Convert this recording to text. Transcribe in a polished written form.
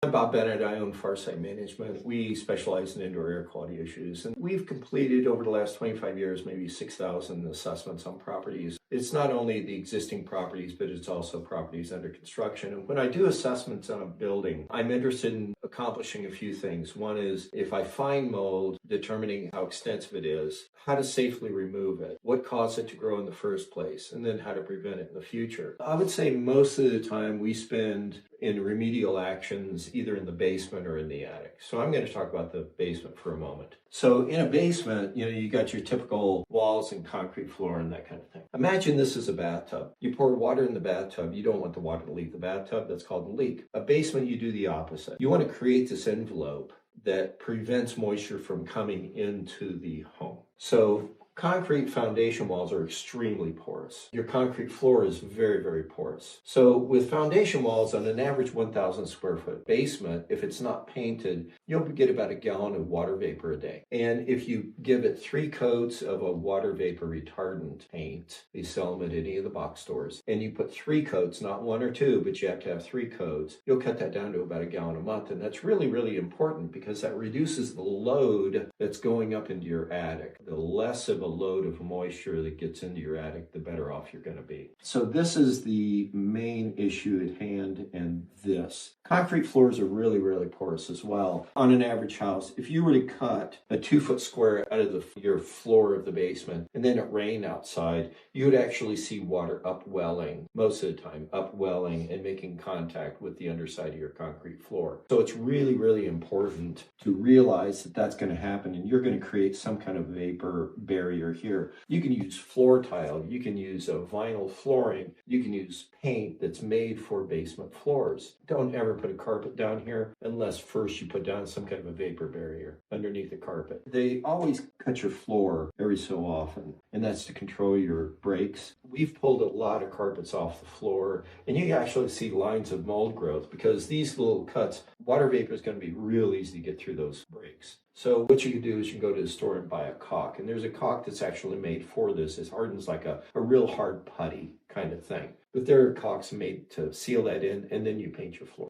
I'm Bob Bennett. I own Farsight Management. We specialize in indoor air quality issues, and we've completed over the last 25 years maybe 6,000 assessments on properties. It's not only the existing properties, but it's also properties under construction. And when I do assessments on a building, I'm interested in accomplishing a few things. One is, if I find mold, determining how extensive it is, how to safely remove it, what caused it to grow in the first place, and then how to prevent it in the future. I would say most of the time we spend in remedial actions either in the basement or in the attic. So I'm going to talk about the basement for a moment. So in a basement, you got your typical walls and concrete floor and that kind of thing. Imagine this is a bathtub. You pour water in the bathtub. You don't want the water to leave the bathtub. That's called a leak. A basement, you do the opposite. You want to create this envelope that prevents moisture from coming into the home. So concrete foundation walls are extremely porous. Your concrete floor is very, very porous. So with foundation walls on an average 1,000 square foot basement, if it's not painted, you'll get about a gallon of water vapor a day. And if you give it 3 coats of a water vapor retardant paint, they sell them at any of the box stores, and you put 3 coats, not 1 or 2, but you have to have 3 coats, you'll cut that down to about a gallon a month. And that's really, really important because that reduces the load that's going up into your attic. The less of a load of moisture that gets into your attic, the better off you're going to be. So this is the main issue at hand, and this. Concrete floors are really, really porous as well. On an average house, if you were to cut a 2-foot square out of your floor of the basement, and then it rained outside, you would actually see water upwelling, most of the time, upwelling and making contact with the underside of your concrete floor. So it's really, really important to realize that that's going to happen, and you're going to create some kind of vapor barrier here. You can use floor tile, you can use a vinyl flooring, you can use paint that's made for basement floors. Don't ever put a carpet down here unless first you put down some kind of a vapor barrier underneath the carpet. They always cut your floor every so often, and that's to control your breaks. We've pulled a lot of carpets off the floor, and you actually see lines of mold growth because these little cuts, water vapor is going to be real easy to get through those breaks. So what you can do is you can go to the store and buy a caulk, and there's a caulk that's actually made for this. It hardens like a real hard putty kind of thing. But there are caulks made to seal that in, and then you paint your floor.